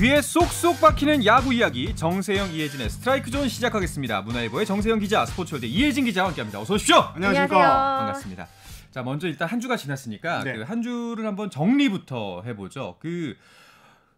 귀에 쏙쏙 박히는 야구 이야기 정세영 이혜진의 스트라이크 존 시작하겠습니다. 문화일보의 정세영 기자, 스포츠월드 이혜진 기자와 함께합니다. 어서 오십시오. 안녕하십니까. 반갑습니다. 자, 먼저 일단 한 주가 지났으니까 네. 그 한 주를 한번 정리부터 해보죠.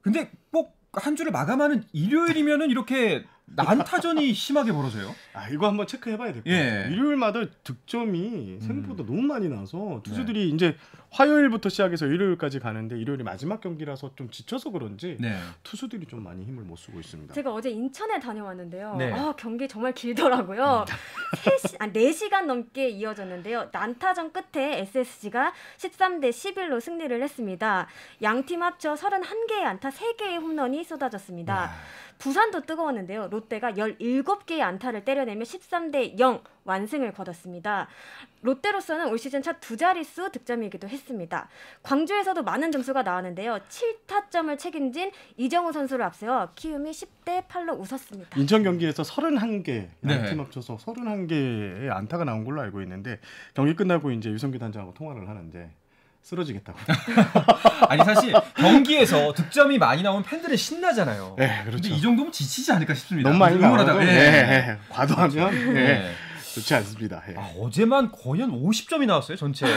근데 꼭 한 주를 마감하는 일요일이면은 이렇게 난타전이 심하게 벌어져요. 이거 한번 체크해봐야 될 것 같아요. 일요일마다 득점이 생각보다 너무 많이 나서 투수들이 이제 화요일부터 시작해서 일요일까지 가는데 일요일이 마지막 경기라서 좀 지쳐서 그런지 투수들이 좀 많이 힘을 못 쓰고 있습니다. 제가 어제 인천에 다녀왔는데요. 경기 정말 길더라고요. 4시간 넘게 이어졌는데요. 난타전 끝에 SSG가 13대 11로 승리를 했습니다. 양팀 합쳐 31개의 안타, 3개의 홈런이 쏟아졌습니다. 부산도 뜨거웠는데요. 롯데가 17개의 안타를 때려내며 13대 0 완승을 거뒀습니다. 롯데로서는 올 시즌 첫 2자릿수 득점이기도 했습니다. 광주에서도 많은 점수가 나왔는데요. 7타점을 책임진 이정우 선수를 앞세워 키움이 10대 8로 웃었습니다. 인천 경기에서 31개, 양팀 합쳐서 31개의 안타가 나온 걸로 알고 있는데 경기 끝나고 이제 유성규 단장하고 통화를 하는데 쓰러지겠다고. 아니 사실 경기에서 득점이 많이 나오면 팬들은 신나잖아요. 네, 그렇죠. 근데 이 정도면 지치지 않을까 싶습니다. 너무 많이 응원하다가 과도하면 좋지 않습니다. 어제만 거의 한 50점이 나왔어요 전체.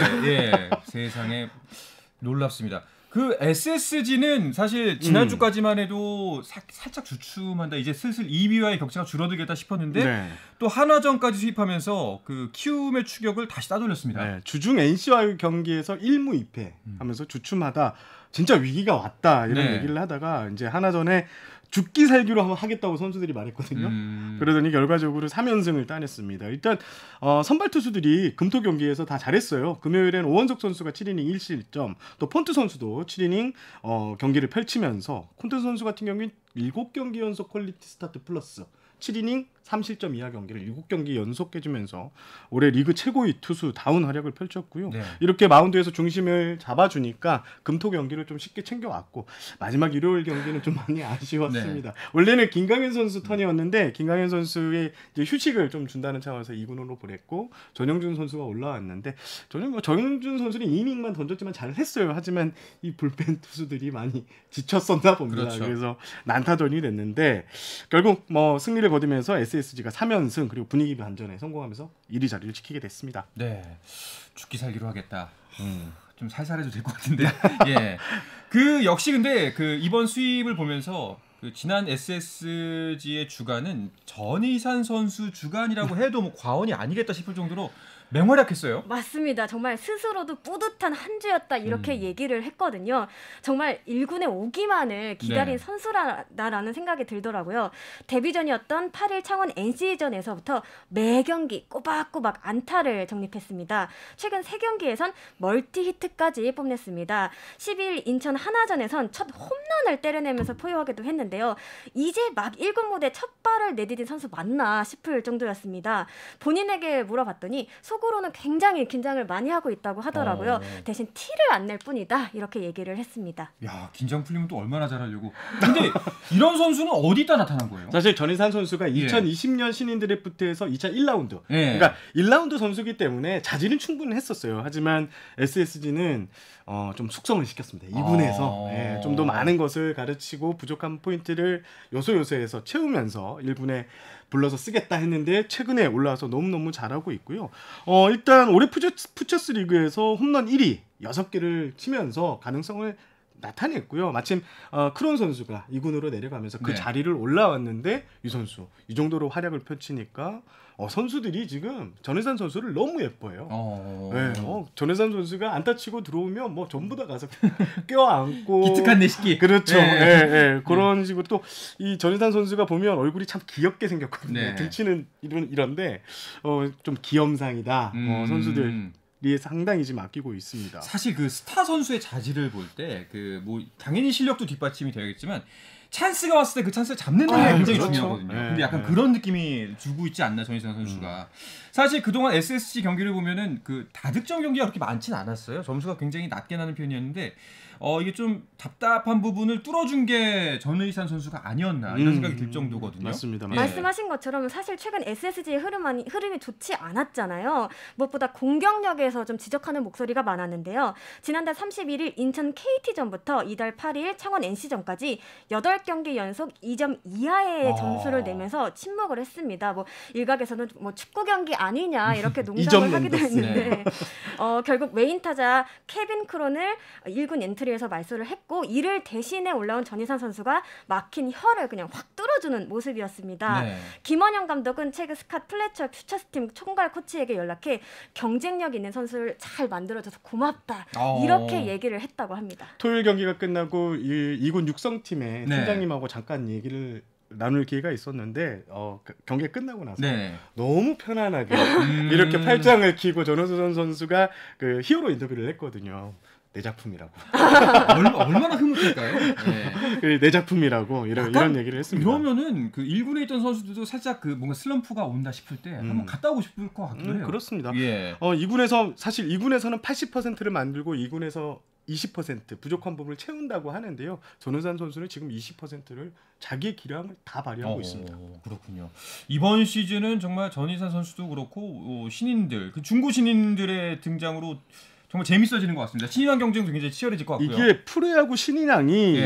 세상에 놀랍습니다. 그 SSG는 사실 지난주까지만 해도 살짝 주춤한다. 이제 슬슬 2위와의 격차가 줄어들겠다 싶었는데 또 한화전까지 수입하면서 그 키움의 추격을 다시 따돌렸습니다. 주중 NC와의 경기에서 1무 2패 하면서 주춤하다. 진짜 위기가 왔다 이런 얘기를 하다가 이제 한화전에 죽기 살기로 한번 하겠다고 선수들이 말했거든요. 그러더니 결과적으로 3연승을 따냈습니다. 일단 선발 투수들이 금토 경기에서 다 잘했어요. 금요일엔 오원석 선수가 7이닝 1실점, 또 폰트 선수도 7이닝 경기를 펼치면서 콘트 선수 같은 경우는 7경기 연속 퀄리티 스타트 플러스 7이닝 3실점 이하 경기를 7경기 연속해주면서 올해 리그 최고의 투수다운 활약을 펼쳤고요. 이렇게 마운드에서 중심을 잡아주니까 금토 경기를 좀 쉽게 챙겨왔고 마지막 일요일 경기는 좀 많이 아쉬웠습니다. 원래는 김강현 선수 턴이었는데 김강현 선수의 이제 휴식을 좀 준다는 차원에서 2군으로 보냈고 전영준 선수가 올라왔는데 전영준 선수는 2이닝만 던졌지만 잘했어요. 하지만 이 불펜 투수들이 많이 지쳤었나 봅니다. 그래서 난타전이 됐는데 결국 승리를 거두면서 SSG가 3연승 그리고 분위기 반전에 성공하면서 1위 자리를 지키게 됐습니다. 죽기 살기로 하겠다. 좀 살살해도 될 것 같은데. 그 역시 근데 그 이번 수입을 보면서 그 지난 SSG의 주간은 전희산 선수 주간이라고 해도 뭐 과언이 아니겠다 싶을 정도로 맹활약했어요. 맞습니다. 정말 스스로도 뿌듯한 한 주였다 이렇게 얘기를 했거든요. 정말 1군에 오기만을 기다린 선수라는 생각이 들더라고요. 데뷔전이었던 8일 창원 NC전에서부터 매 경기 꼬박꼬박 안타를 적립했습니다. 최근 3경기에선 멀티히트까지 뽐냈습니다. 12일 인천 한화전에선 첫 홈런을 때려내면서 포효하기도 했는데요. 이제 막 1군 무대 첫 발을 내디딘 선수 맞나 싶을 정도였습니다. 본인에게 물어봤더니 속으로는 굉장히 긴장을 많이 하고 있다고 하더라고요. 대신 티를 안 낼 뿐이다 이렇게 얘기를 했습니다. 야, 긴장 풀리면 또 얼마나 잘하려고. 근데 이런 선수는 어디다 나타난 거예요? 사실 전희산 선수가 2020년 신인 드래프트에서 2차 1라운드 그러니까 1라운드 선수기 때문에 자질은 충분히 했었어요. 하지만 SSG는 좀 숙성을 시켰습니다. 2군에서 좀 더 많은 것을 가르치고 부족한 포인트를 요소에서 채우면서 1군에 불러서 쓰겠다 했는데 최근에 올라와서 너무너무 잘하고 있고요. 일단 올해 푸처스 리그에서 홈런 1위 6개를 치면서 가능성을 나타냈고요. 마침 크론 선수가 2군으로 내려가면서 그 자리를 올라왔는데 이 선수 이 정도로 활약을 펼치니까 선수들이 지금 전혜산 선수를 너무 예뻐해요. 전혜산 선수가 안타 치고 들어오면 뭐 전부 다 가서 껴안고 기특한 내식기. 그렇죠. 그런 식으로 또 이 전혜산 선수가 보면 얼굴이 참 귀엽게 생겼거든요. 등치는 이런데 좀 귀염상이다. 선수들 상당히 지금 아끼고 있습니다. 사실 그 스타 선수의 자질을 볼 때 뭐 당연히 실력도 뒷받침이 되겠지만 찬스가 왔을 때 그 찬스를 잡는 게 굉장히 중요하거든요. 근데 약간 그런 느낌이 주고 있지 않나 전희산 선수가. 사실 그동안 SSG 경기를 보면은 그 다득점 경기가 그렇게 많지는 않았어요. 점수가 굉장히 낮게 나는 편이었는데 이게 좀 답답한 부분을 뚫어준 게 전의산 선수가 아니었나 이런 생각이 들 정도거든요. 맞습니다. 말씀하신 것처럼 사실 최근 SSG의 흐름이 좋지 않았잖아요. 무엇보다 공격력에서 좀 지적하는 목소리가 많았는데요. 지난달 31일 인천 KT전부터 이달 8일 창원 NC전까지 8경기 연속 2점 이하의 점수를 내면서 침묵을 했습니다. 뭐 일각에서는 뭐 축구 경기 아니냐 이렇게 농담을 하기도 했는데 결국 메인 타자 케빈 크론을 1군 엔트리에서 말소를 했고 이를 대신에 올라온 전희산 선수가 막힌 혀를 그냥 확 뚫어주는 모습이었습니다. 네. 김원영 감독은 최근 스캇 플래처 퓨처스팀 총괄 코치에게 연락해 경쟁력 있는 선수를 잘 만들어줘서 고맙다 이렇게 얘기를 했다고 합니다. 토요일 경기가 끝나고 2군 육성팀의 팀장님하고 잠깐 얘기를 나눌 기회가 있었는데 경기가 끝나고 나서 너무 편안하게 이렇게 팔짱을 끼고 전호선 선수가 그 히어로 인터뷰를 했거든요. 내 작품이라고. 얼마나 흐뭇할까요? 네. 내 작품이라고 이런 얘기를 했습니다. 이러면은 그 1군에 있던 선수들도 살짝 그 뭔가 슬럼프가 온다 싶을 때 한번 갔다 오고 싶을 것 같기도 해요. 그렇습니다. 2군에서 사실 2군에서는 80%를 만들고 2군에서 20% 부족한 부분을 채운다고 하는데요. 전우산 선수는 지금 20%를 자기의 기량을 다 발휘하고 있습니다. 그렇군요. 이번 시즌은 정말 전희산 선수도 그렇고 신인들, 그 중고 신인들의 등장으로 정말 재밌어지는 것 같습니다. 신인왕 경쟁도 굉장히 치열해질 것 같고요. 이게 프로야구 신인왕이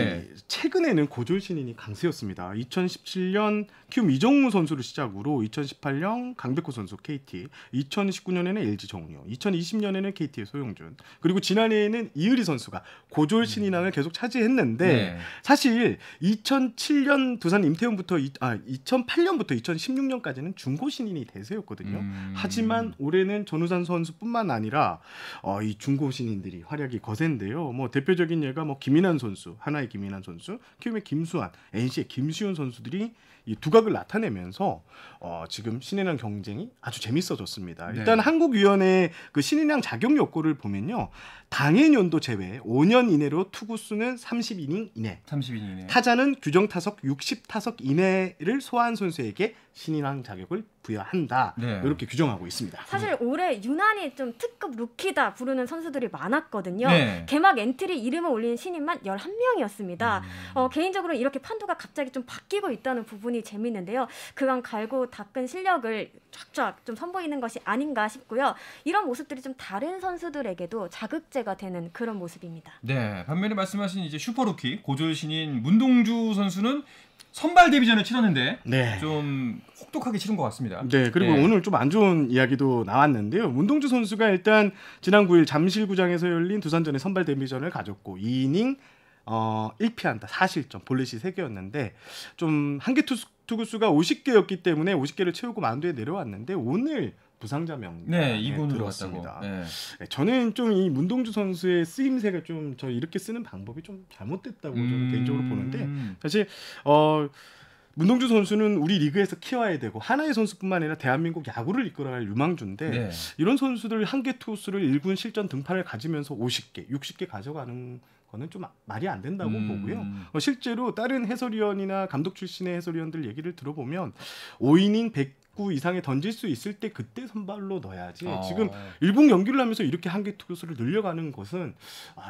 최근에는 고졸 신인이 강세였습니다. 2017년 키움 이정우 선수를 시작으로 2018년 강백호 선수 KT, 2019년에는 LG 정우영, 2020년에는 KT의 소용준, 그리고 지난해에는 이의리 선수가 고졸 신인왕을 계속 차지했는데 사실 2007년 두산 임태훈부터 2008년부터 2016년까지는 중고 신인이 대세였거든요. 하지만 올해는 전우산 선수뿐만 아니라 이 중고 신인들이 활약이 거센데요. 뭐 대표적인 예가 뭐 김인환 선수, 하나의 김인환 선수, 키움의 김수환, NC의 김시훈 선수들이 이 두각을 나타내면서 지금 신인왕 경쟁이 아주 재밌어졌습니다. 일단 한국위원회 그 신인왕 자격 요건을 보면요. 당해 연도 제외 5년 이내로 투구수는 30이닝 이내, 타자는 규정 타석 60타석 이내를 소화한 선수에게 신인왕 자격을 부여한다. 이렇게 규정하고 있습니다. 사실 올해 유난히 좀 특급 루키다 부르는 선수들이 많았거든요. 개막 엔트리 이름을 올린 신인만 11명이었습니다. 개인적으로 이렇게 판도가 갑자기 좀 바뀌고 있다는 부분이 재밌는데요. 그간 갈고 닦은 실력을 쫙쫙 좀 선보이는 것이 아닌가 싶고요. 이런 모습들이 좀 다른 선수들에게도 자극제가 되는 그런 모습입니다. 네, 반면에 말씀하신 이제 슈퍼루키 고졸 신인 문동주 선수는 선발 데뷔전을 치렀는데 좀 혹독하게 치른 것 같습니다. 네, 그리고 오늘 좀 안 좋은 이야기도 나왔는데요. 문동주 선수가 일단 지난 9일 잠실구장에서 열린 두산전의 선발 데뷔전을 가졌고 2이닝 1피안타 4실점 볼넷이 3개였는데 좀 한개 투구수가 50개였기 때문에 50개를 채우고 마운드에 내려왔는데 오늘 부상자 명단에 들었습니다. 저는 좀 이 문동주 선수의 쓰임새가 좀 저 이렇게 쓰는 방법이 좀 잘못됐다고 저는 개인적으로 보는데 사실 문동주 선수는 우리 리그에서 키워야 되고 하나의 선수뿐만 아니라 대한민국 야구를 이끌어갈 유망주인데 이런 선수들 한개 투수를 1군 실전 등판을 가지면서 50개, 60개 가져가는 거는 좀 말이 안 된다고 보고요. 실제로 다른 해설위원이나 감독 출신의 해설위원들 얘기를 들어보면 5이닝 100구 이상에 던질 수 있을 때 그때 선발로 넣어야지. 지금 1군 경기를 하면서 이렇게 한개 투수를 늘려가는 것은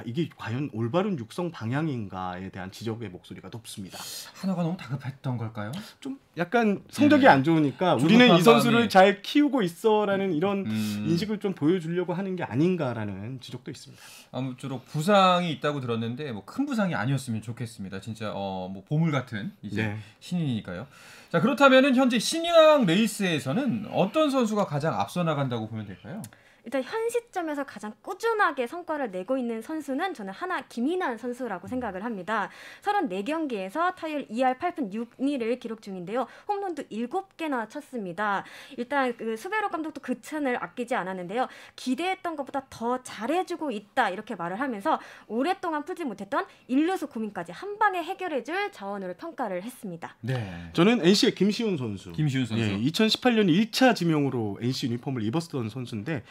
이게 과연 올바른 육성 방향인가에 대한 지적의 목소리가 높습니다. 하나가 너무 다급했던 걸까요? 좀 약간 성적이 안 좋으니까 우리는 이 선수를 잘 키우고 있어라는 이런 인식을 좀 보여주려고 하는 게 아닌가라는 지적도 있습니다. 아무쪼록 부상이 있다고 들었는데 뭐 큰 부상이 아니었으면 좋겠습니다. 진짜 뭐 보물 같은 이제 신인이니까요. 자, 그렇다면은 현재 신인왕 레이스에서는 어떤 선수가 가장 앞서 나간다고 보면 될까요? 일단 현 시점에서 가장 꾸준하게 성과를 내고 있는 선수는 저는 하나 김인환 선수라고 생각을 합니다. 34경기에서 타율 2할 8푼 6리를 기록 중인데요. 홈런도 7개나 쳤습니다. 일단 그 수베로 감독도 그 층을 아끼지 않았는데요. 기대했던 것보다 더 잘해주고 있다 이렇게 말을 하면서 오랫동안 풀지 못했던 1루수 고민까지 한 방에 해결해줄 자원으로 평가를 했습니다. 저는 NC의 김시훈 선수. 2018년 1차 지명으로 NC 유니폼을 입었던 선수인데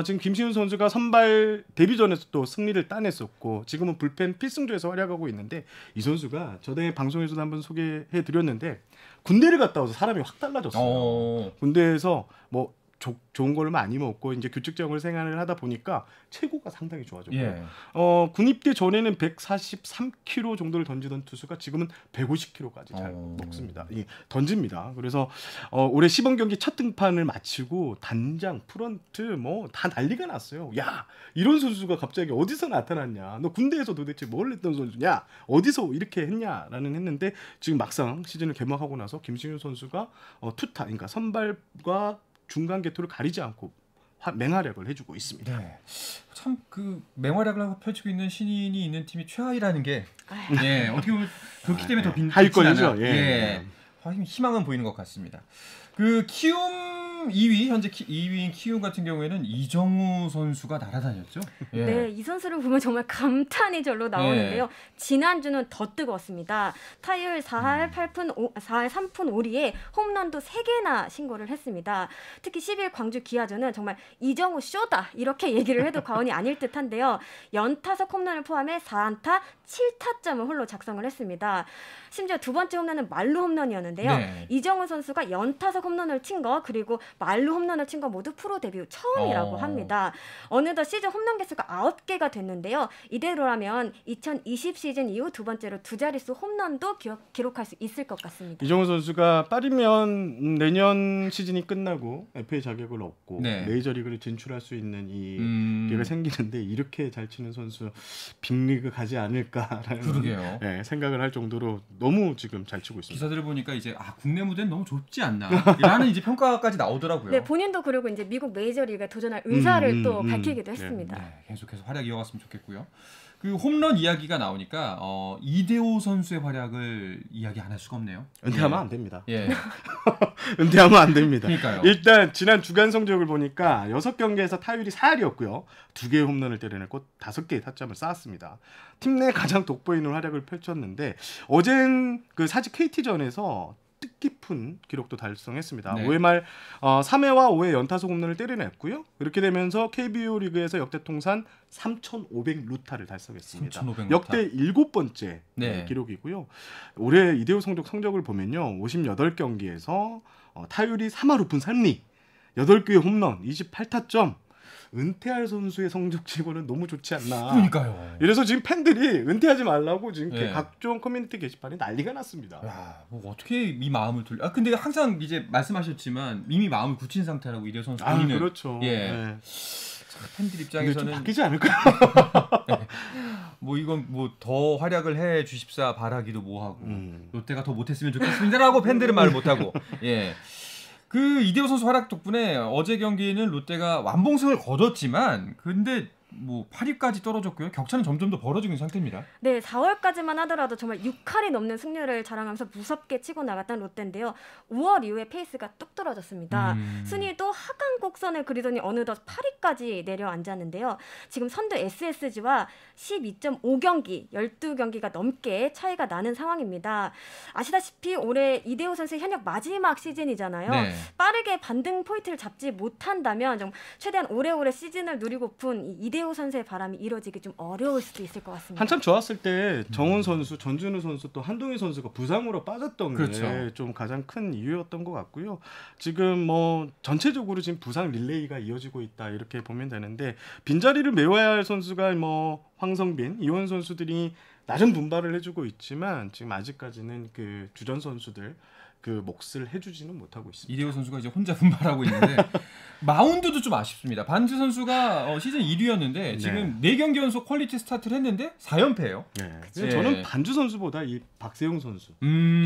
지금 김시훈 선수가 선발 데뷔전에서 또 승리를 따냈었고 지금은 불펜 필승조에서 활약하고 있는데 이 선수가 저번에 방송에서도 한번 소개해드렸는데 군대를 갔다 와서 사람이 확 달라졌어요. 군대에서 뭐 좋은 걸 많이 먹고 이제 규칙적으로 생활을 하다 보니까 체구가 상당히 좋아졌고요. 예. 군입대 전에는 143kg 정도를 던지던 투수가 지금은 150kg까지 잘 먹습니다. 던집니다. 그래서 올해 시범 경기 첫 등판을 마치고 단장, 프런트 뭐 다 난리가 났어요. 야, 이런 선수가 갑자기 어디서 나타났냐? 너 군대에서 도대체 뭘 했던 선수냐? 어디서 이렇게 했냐라는 했는데 지금 막상 시즌을 개막하고 나서 김신유 선수가 투타, 그러니까 선발과 중간 개토를 가리지 않고 맹활약을 해주고 있습니다. 네. 참 그 맹활약을 하고 펼치고 있는 신인이 있는 팀이 최하위라는 게 예, 어떻게 보면 그렇기 때문에 더 하위권이죠. 예. 희망은 보이는 것 같습니다. 그 키움 2위 현재 2위인 키움 같은 경우에는 이정우 선수가 날아다녔죠. 예. 네, 이 선수를 보면 정말 감탄이 절로 나오는데요. 지난주는 더 뜨거웠습니다. 타율 4할 3푼 5리에 홈런도 3개나 신고를 했습니다. 특히 10일 광주 기아전은 정말 이정우 쇼다 이렇게 얘기를 해도 과언이 아닐 듯한데요. 연타석 홈런을 포함해 4안타 7타점을 홀로 작성을 했습니다. 심지어 두 번째 홈런은 말루 홈런이었는데요. 네. 이정우 선수가 연타석 홈런을 친 거 그리고 말루 홈런을 친 거 모두 프로 데뷔 처음이라고 합니다. 어느덧 시즌 홈런 개수가 9개가 됐는데요. 이대로라면 2020 시즌 이후 두 번째로 두 자릿수 홈런도 기록할 수 있을 것 같습니다. 이정우 선수가 빠르면 내년 시즌이 끝나고 FA 자격을 얻고 네. 메이저리그를 진출할 수 있는 이 기회가 생기는데 이렇게 잘 치는 선수 빅리그 가지 않을까라는 생각을 할 정도로 너무 지금 잘 치고 있습니다. 기사들을 보니까 이제 국내 무대는 너무 좁지 않나 라는 이제 평가까지 나오더라고요. 네, 본인도 그리고 이제 미국 메이저리그에 도전할 의사를 또 밝히기도 했습니다. 네, 계속해서 활약 이어갔으면 좋겠고요. 그 홈런 이야기가 나오니까 이대호 선수의 활약을 이야기 안 할 수가 없네요. 은퇴하면 안 됩니다. 예. 은퇴하면 안 됩니다. 그러니까요. 일단 지난 주간 성적을 보니까 6경기에서 타율이 4할이었고요. 2개의 홈런을 때려냈고 5개의 타점을 쌓았습니다. 팀 내 가장 돋보이는 활약을 펼쳤는데 어젠 그 사직 KT전에서 뜻깊은 기록도 달성했습니다. 네. 5회 말 3회와 5회 연타석 홈런을 때려냈고요. 이렇게 되면서 KBO 리그에서 역대 통산 3,500루타를 달성했습니다. 3,500 역대 7번째 네. 기록이고요. 올해 이대호 성적을 보면요. 58경기에서 타율이 3할 5푼 3리, 8개의 홈런, 28타점. 은퇴할 선수의 성적치고는 너무 좋지 않나. 그러니까요. 이래서 지금 팬들이 은퇴하지 말라고 지금 각종 커뮤니티 게시판에 난리가 났습니다. 야, 뭐 어떻게 이 마음을 근데 항상 이제 말씀하셨지만 이미 마음을 굳힌 상태라고 이대호 선수 본인은. 그렇죠. 예. 네. 팬들 입장에서는 좀 바뀌지 않을까요? 뭐 이건 뭐 더 활약을 해 주십사 바라기도 뭐하고 롯데가 더 못했으면 좋겠습니다라고 팬들은 말을 못하고. 예. 그 이대호 선수 활약 덕분에 어제 경기는 롯데가 완봉승을 거뒀지만 근데 뭐 8위까지 떨어졌고요. 격차는 점점 더 벌어지고 있는 상태입니다. 네, 4월까지만 하더라도 정말 6할이 넘는 승률을 자랑하면서 무섭게 치고 나갔던 롯데인데요. 5월 이후에 페이스가 뚝 떨어졌습니다. 순위도 하강 곡선을 그리더니 어느덧 8위까지 내려앉았는데요. 지금 선두 SSG와 12.5경기, 12경기가 넘게 차이가 나는 상황입니다. 아시다시피 올해 이대호 선수의 현역 마지막 시즌이잖아요. 네. 빠르게 반등 포인트를 잡지 못한다면 좀 최대한 오래오래 시즌을 누리고픈 이대호 선수의 바람이 이뤄지기 좀 어려울 수도 있을 것 같습니다. 한참 좋았을 때 정훈 선수, 전준우 선수 또 한동희 선수가 부상으로 빠졌던 게 좀 가장 큰 이유였던 것 같고요. 지금 뭐 전체적으로 지금 부상 릴레이가 이어지고 있다 이렇게 보면 되는데 빈자리를 메워야 할 선수가 뭐 황성빈, 이원 선수들이 낮은 분발을 해주고 있지만 지금 아직까지는 그 주전 선수들 그 몫을 해주지는 못하고 있습니다. 이대호 선수가 이제 혼자 분발하고 있는데 마운드도 좀 아쉽습니다. 반지 선수가 시즌 1위였는데 지금 4경기 연속 퀄리티 스타트를 했는데 4연패예요. 네. 저는 반주 선수보다 이 박세용 선수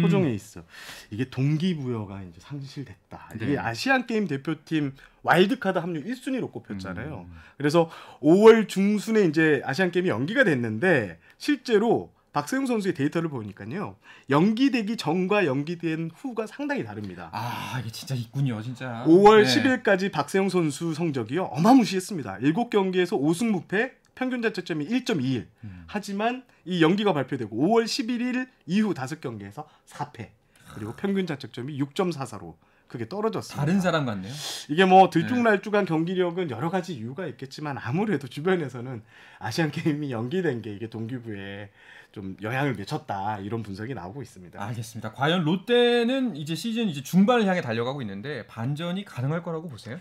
토종에 있어. 이게 동기부여가 이제 상실됐다. 이게 아시안 게임 대표팀 와일드카드 합류 1순위로 꼽혔잖아요. 그래서 5월 중순에 이제 아시안 게임이 연기가 됐는데 실제로 박세용 선수의 데이터를 보니까요. 연기되기 전과 연기된 후가 상당히 다릅니다. 아, 이게 진짜 있군요, 진짜. 5월 10일까지 박세용 선수 성적이요. 어마무시했습니다. 7경기에서 5승 무패, 평균 자책점이 1.21. 하지만 이 연기가 발표되고 5월 11일 이후 5경기에서 4패. 그리고 평균 자책점이 6.44로 크게 떨어졌습니다. 다른 사람 같네요. 이게 뭐 들쭉날쭉한 경기력은 여러 가지 이유가 있겠지만 아무래도 주변에서는 아시안 게임이 연기된 게 이게 동기부에 좀 영향을 미쳤다 이런 분석이 나오고 있습니다. 알겠습니다. 과연 롯데는 이제 시즌 이제 중반을 향해 달려가고 있는데 반전이 가능할 거라고 보세요?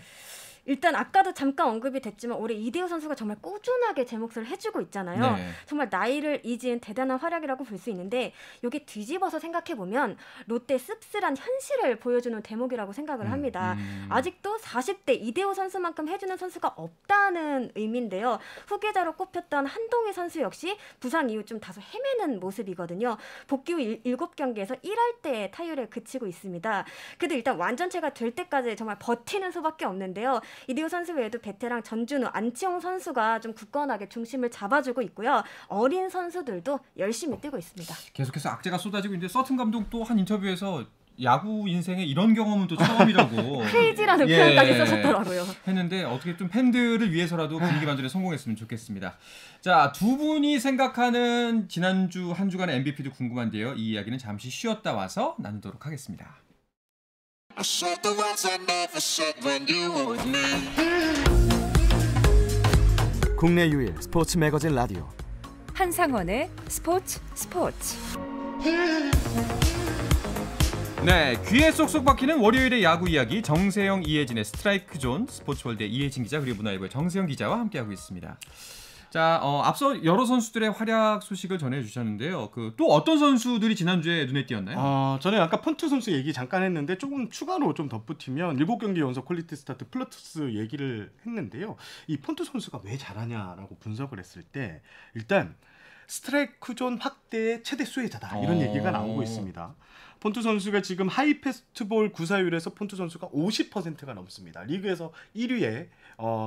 일단 아까도 잠깐 언급이 됐지만 올해 이대호 선수가 정말 꾸준하게 제 몫을 해주고 있잖아요. 네. 정말 나이를 잊은 대단한 활약이라고 볼 수 있는데 이게 뒤집어서 생각해보면 롯데의 씁쓸한 현실을 보여주는 대목이라고 생각을 합니다. 아직도 40대 이대호 선수만큼 해주는 선수가 없다는 의미인데요. 후계자로 꼽혔던 한동희 선수 역시 부상 이후 좀 다소 헤매는 모습이거든요. 복귀 후 7경기에서 1할때 타율에 그치고 있습니다. 그래도 일단 완전체가 될 때까지 정말 버티는 수밖에 없는데요. 이대호 선수 외에도 베테랑 전준우, 안치홍 선수가 좀 굳건하게 중심을 잡아주고 있고요. 어린 선수들도 열심히 뛰고 있습니다. 계속해서 악재가 쏟아지고 있는데 서튼 감독도 한 인터뷰에서 야구 인생에 이런 경험은 또 처음이라고 크레이지라는 표현까지 쓰셨더라고요. 했는데 어떻게 좀 팬들을 위해서라도 분위기 반전에 성공했으면 좋겠습니다. 자, 두 분이 생각하는 지난주 한 주간의 MVP도 궁금한데요. 이 이야기는 잠시 쉬었다 와서 나누도록 하겠습니다. I said the words I never said when you were with me. 국내 유일 스포츠 매거진 라디오 한상원의 스포츠. 네, 귀에 쏙쏙 박히는 월요일의 야구 이야기 정세영, 이혜진의 스트라이크 존 스포츠월드의 이혜진 기자 그리고 문화일보의 정세영 기자와 함께하고 있습니다. 자, 앞서 여러 선수들의 활약 소식을 전해주셨는데요. 또 어떤 선수들이 지난주에 눈에 띄었나요? 저는 아까 폰트 선수 얘기 잠깐 했는데 조금 추가로 좀 덧붙이면 7경기 연속 퀄리티 스타트 플러스 얘기를 했는데요. 이 폰트 선수가 왜 잘하냐라고 분석을 했을 때 일단 스트라이크 존 확대의 최대 수혜자다 이런 얘기가 나오고 있습니다. 폰트 선수가 지금 하이 패스트볼 구사율에서 폰트 선수가 50%가 넘습니다. 리그에서 1위의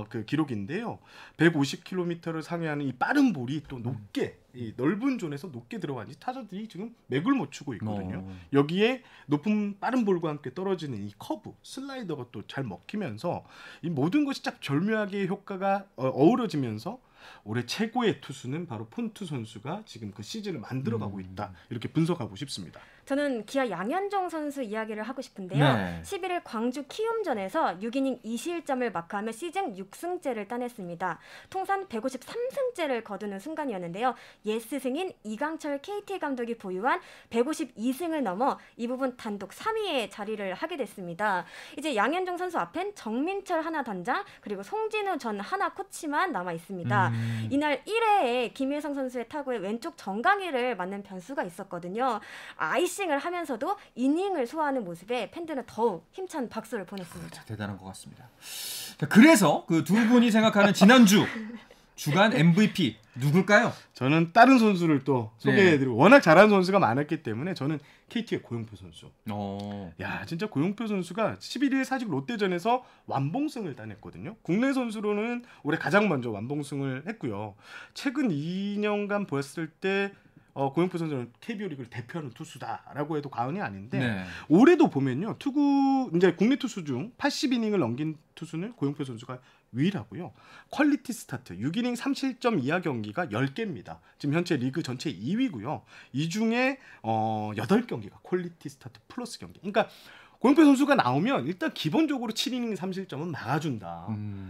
그 기록인데요. 150km를 상회하는 이 빠른 볼이 또 높게 이 넓은 존에서 높게 들어가니 타자들이 지금 맥을 못 추고 있거든요. 여기에 높은 빠른 볼과 함께 떨어지는 이 커브, 슬라이더가 또 잘 먹히면서 이 모든 것이 딱 절묘하게 효과가 어우러지면서 올해 최고의 투수는 바로 폰트 선수가 지금 그 시즌을 만들어가고 있다. 이렇게 분석하고 싶습니다. 저는 기아 양현종 선수 이야기를 하고 싶은데요. 네. 11일 광주 키움전에서 6이닝 2실점을 마크하며 시즌 6승째를 따냈습니다. 통산 153승째를 거두는 순간이었는데요. 옛 스승인 이강철 KT 감독이 보유한 152승을 넘어 이 부분 단독 3위에 자리를 하게 됐습니다. 이제 양현종 선수 앞엔 정민철 하나 단장 그리고 송진우 전 하나 코치만 남아 있습니다. 이날 1회에 김혜성 선수의 타구에 왼쪽 정강이를 맞는 변수가 있었거든요. 아이싱을 하면서도 이닝을 소화하는 모습에 팬들은 더욱 힘찬 박수를 보냈습니다. 대단한 것 같습니다. 자, 그래서 그 두 분이 생각하는 지난주 주간 MVP 누굴까요? 저는 다른 선수를 또 소개해드리고 워낙 잘하는 선수가 많았기 때문에 저는 KT의 고용표 선수. 야, 진짜 고용표 선수가 11일 사직 롯데전에서 완봉승을 따냈거든요. 국내 선수로는 올해 가장 먼저 완봉승을 했고요. 최근 2년간 보였을 때 고용표 선수는 KBO 리그를 대표하는 투수다라고 해도 과언이 아닌데 올해도 보면요. 이제 국내 투수 중 80이닝을 넘긴 투수는 고용표 선수가 유일하고요. 퀄리티 스타트 6이닝 3실점 이하 경기가 10개입니다. 지금 현재 리그 전체 2위고요. 이 중에 8경기가 퀄리티 스타트 플러스 경기. 그러니까 고용표 선수가 나오면 일단 기본적으로 7이닝 3실점은 막아준다.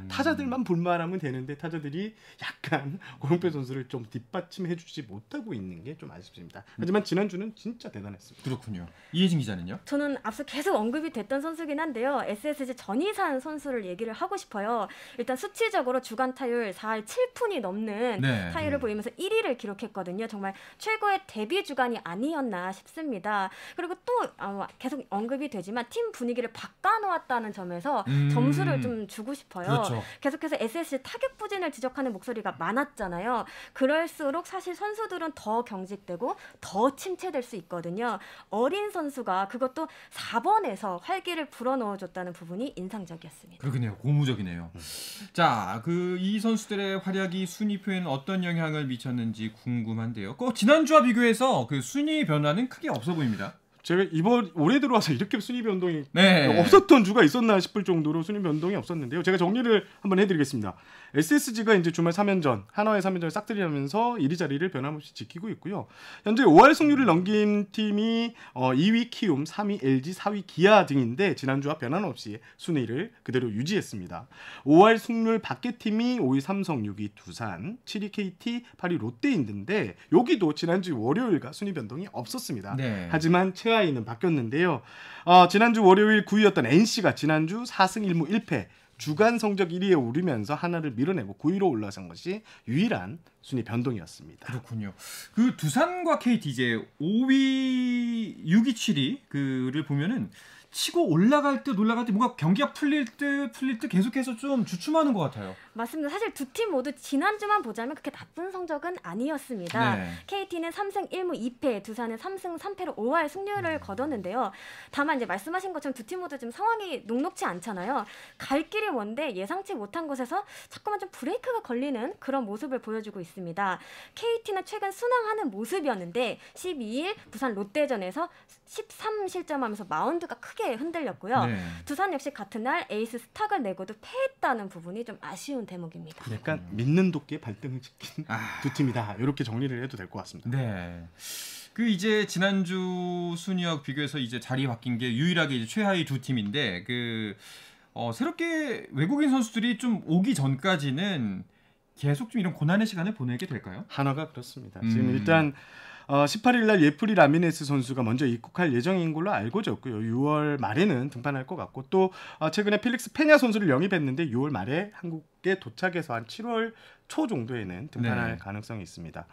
타자들만 불만하면 되는데 타자들이 약간 고용표 선수를 좀 뒷받침해주지 못하고 있는 게 좀 아쉽습니다. 하지만 지난주는 진짜 대단했습니다. 그렇군요. 이혜진 기자는요? 저는 앞서 계속 언급이 됐던 선수긴 한데요. SSG 전희산 선수를 얘기를 하고 싶어요. 일단 수치적으로 주간 타율 4할 7푼이 넘는 타율을 보이면서 1위를 기록했거든요. 정말 최고의 데뷔 주간이 아니었나 싶습니다. 그리고 또 계속 언급이 되지만 팀 분위기를 바꿔놓았다는 점에서 점수를 좀 주고 싶어요. 그렇죠. 계속해서 SSG 타격 부진을 지적하는 목소리가 많았잖아요. 그럴수록 사실 선수들은 더 경직되고 더 침체될 수 있거든요. 어린 선수가 그것도 4번에서 활기를 불어넣어줬다는 부분이 인상적이었습니다. 그러네요. 고무적이네요. 자, 이 선수들의 활약이 순위표에는 어떤 영향을 미쳤는지 궁금한데요. 지난주와 비교해서 그 순위 변화는 크게 없어 보입니다. 제가 올해 들어와서 이렇게 순위 변동이 네. 없었던 주가 있었나 싶을 정도로 순위 변동이 없었는데요. 제가 정리를 한번 해드리겠습니다. SSG가 이제 주말 3연전, 한화의 3연전을 싹쓸이하면서 1위 자리를 변함없이 지키고 있고요. 현재 5할 승률을 넘긴 팀이 2위 키움, 3위 LG, 4위 기아 등인데 지난주와 변함없이 순위를 그대로 유지했습니다. 5할 승률 밖의 팀이 5위 삼성, 6위 두산, 7위 KT, 8위 롯데인데 여기도 지난주 월요일과 순위 변동이 없었습니다. 네. 하지만 최하위는 바뀌었는데요. 지난주 월요일 9위였던 NC가 지난주 4승 1무 1패 주간 성적 1위에 오르면서 하나를 밀어내고 9위로 올라선 것이 유일한 순위 변동이었습니다. 그렇군요. 그 두산과 KT 이제 5위, 6위, 7위 그를 보면은 치고 올라갈 듯 뭔가 경기가 풀릴 듯 계속해서 좀 주춤하는 것 같아요. 맞습니다. 사실 두 팀 모두 지난주만 보자면 그렇게 나쁜 성적은 아니었습니다. 네. KT는 3승 1무 2패, 두산은 3승 3패로 5할 승률을 거뒀는데요. 다만 이제 말씀하신 것처럼 두 팀 모두 좀 상황이 녹록지 않잖아요. 갈 길이 먼데 예상치 못한 곳에서 자꾸만 좀 브레이크가 걸리는 그런 모습을 보여주고 있습니다. KT는 최근 순항하는 모습이었는데 12일 부산 롯데전에서 13실점하면서 마운드가 크게 흔들렸고요. 네. 두산 역시 같은 날 에이스 스탁을 내고도 패했다는 부분이 좀 아쉬운 대목입니다. 약간 믿는 도끼에 발등을 찍힌 두 팀이다. 이렇게 정리를 해도 될 것 같습니다. 네. 그 이제 지난주 순위와 비교해서 이제 자리 바뀐 게 유일하게 이제 최하위 두 팀인데 새롭게 외국인 선수들이 좀 오기 전까지는 계속 좀 이런 고난의 시간을 보내게 될까요? 한화가 그렇습니다. 지금 일단 18일 날 예프리 라미네스 선수가 먼저 입국할 예정인 걸로 알고 졌고요. 6월 말에는 등판할 것 같고 또 최근에 필릭스 페냐 선수를 영입했는데 6월 말에 한국에 도착해서 한 7월 초 정도에는 등판할 가능성이 있습니다.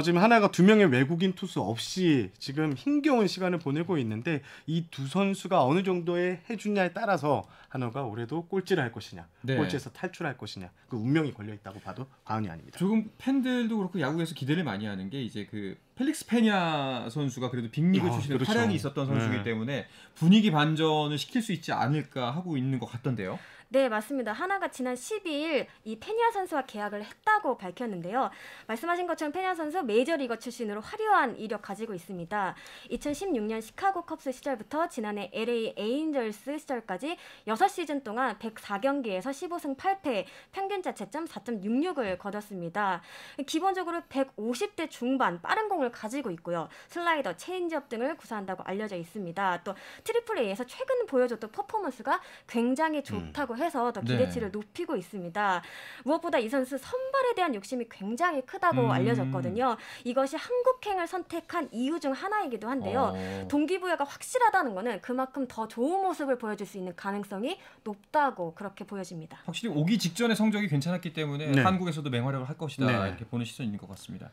지금 하나가 2명의 외국인 투수 없이 지금 힘겨운 시간을 보내고 있는데 이 두 선수가 어느 정도의 해주냐에 따라서 하나가 올해도 꼴찌를 할 것이냐, 꼴찌에서 탈출할 것이냐 그 운명이 걸려 있다고 봐도 과언이 아닙니다. 조금 팬들도 그렇고 야구에서 기대를 많이 하는 게 이제 그 펠릭스 페냐 선수가 그래도 빅리그 출신의 그렇죠. 활약이 있었던 선수이기 때문에 분위기 반전을 시킬 수 있지 않을까 하고 있는 것 같던데요. 네, 맞습니다. 하나가 지난 12일 이 페냐 선수와 계약을 했다고 밝혔는데요. 말씀하신 것처럼 페냐 선수 메이저리거 출신으로 화려한 이력 가지고 있습니다. 2016년 시카고 컵스 시절부터 지난해 LA 에인절스 시절까지 6시즌 동안 104경기에서 15승 8패, 평균 자책점 4.66을 거뒀습니다. 기본적으로 150대 중반 빠른 공을 가지고 있고요. 슬라이더, 체인지업 등을 구사한다고 알려져 있습니다. 또 트리플 A에서 최근 보여줬던 퍼포먼스가 굉장히 좋다고 해서 더 기대치를 높이고 있습니다. 무엇보다 이 선수 선발에 대한 욕심이 굉장히 크다고 알려졌거든요. 이것이 한국행을 선택한 이유 중 하나이기도 한데요. 동기부여가 확실하다는 것은 그만큼 더 좋은 모습을 보여줄 수 있는 가능성이 높다고 그렇게 보여집니다. 확실히 오기 직전에 성적이 괜찮았기 때문에 한국에서도 맹활약을 할 것이다 이렇게 보는 시선이 있는 것 같습니다.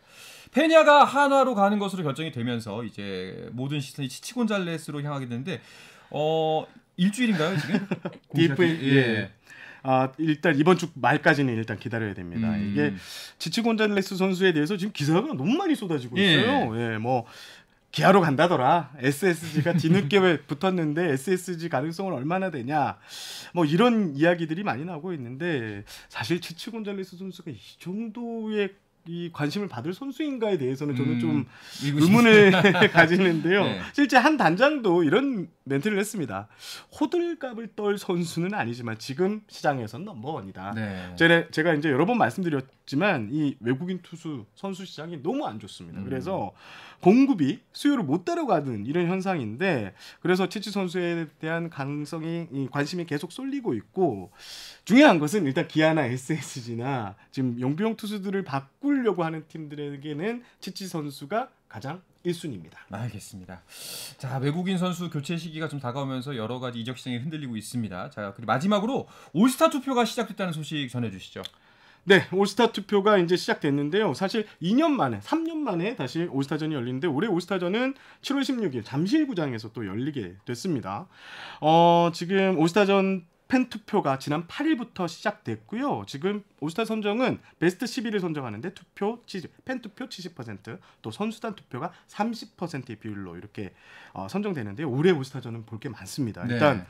페냐가 한화로 가는 것으로 결정이 되면서 이제 모든 시선이 치치 곤잘레스로 향하게 되는데 일주일인가요 지금? DFA 일단 이번 주 말까지는 일단 기다려야 됩니다. 이게 치치 곤잘레스 선수에 대해서 지금 기사가 너무 많이 쏟아지고 있어요. 뭐 기아로 간다더라. SSG가 뒤늦게 붙었는데 SSG 가능성은 얼마나 되냐. 뭐 이런 이야기들이 많이 나오고 있는데 사실 치치 곤잘레스 선수가 이 정도의 이 관심을 받을 선수인가에 대해서는 저는 좀 의문을 가지는데요. 실제 한 단장도 이런 멘트를 했습니다. 호들갑을 떨 선수는 아니지만 지금 시장에서는 넘버원이다. 제가 이제 여러 번 말씀드렸지만 이 외국인 투수 선수 시장이 너무 안 좋습니다. 그래서 공급이 수요를 못 따라가는 이런 현상인데 그래서 치치 선수에 대한 관심이 계속 쏠리고 있고 중요한 것은 일단 기아나 SSG나 지금 용병 투수들을 바꾸려고 하는 팀들에게는 치치 선수가 가장 1순위입니다. 알겠습니다. 자, 외국인 선수 교체 시기가 좀 다가오면서 여러 가지 이적 시장이 흔들리고 있습니다. 자, 그리고 마지막으로 올스타 투표가 시작됐다는 소식 전해주시죠. 네, 올스타 투표가 이제 시작됐는데요. 사실 2년 만에, 3년 만에 다시 올스타전이 열리는데 올해 올스타전은 7월 16일 잠실구장에서 또 열리게 됐습니다. 지금 올스타전 팬 투표가 지난 8일부터 시작됐고요. 지금 올스타 선정은 베스트 11을 선정하는데 팬 투표 70%, 또 선수단 투표가 30%의 비율로 이렇게 선정되는데요. 올해 올스타전은 볼 게 많습니다. 일단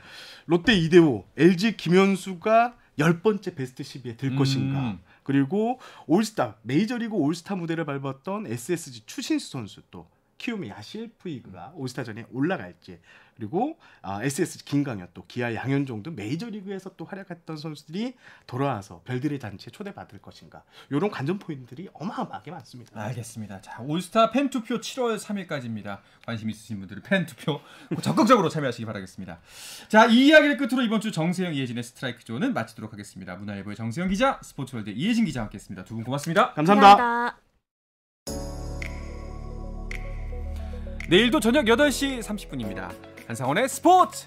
롯데 이대호, LG 김현수가 10번째 베스트 10에 들 것인가. 그리고 올스타, 메이저리그 올스타 무대를 밟았던 SSG 추신수 선수 또 키움 야실 푸이그가 올스타전에 올라갈지, 그리고 SS 김강현, 또 기아 양현종 등 메이저리그에서 또 활약했던 선수들이 돌아와서 별들의 잔치에 초대받을 것인가, 이런 관전 포인트들이 어마어마하게 많습니다. 알겠습니다. 자, 올스타 팬투표 7월 3일까지입니다. 관심 있으신 분들은 팬투표 적극적으로 참여하시기 바라겠습니다. 자, 이 이야기를 끝으로 이번 주 정세영, 이혜진의 스트라이크 조는 마치도록 하겠습니다. 문화일보의 정세영 기자, 스포츠월드 이혜진 기자와 함께했습니다. 두 분 고맙습니다. 감사합니다. 내일도 저녁 8시 30분입니다. 한상원의 스포츠!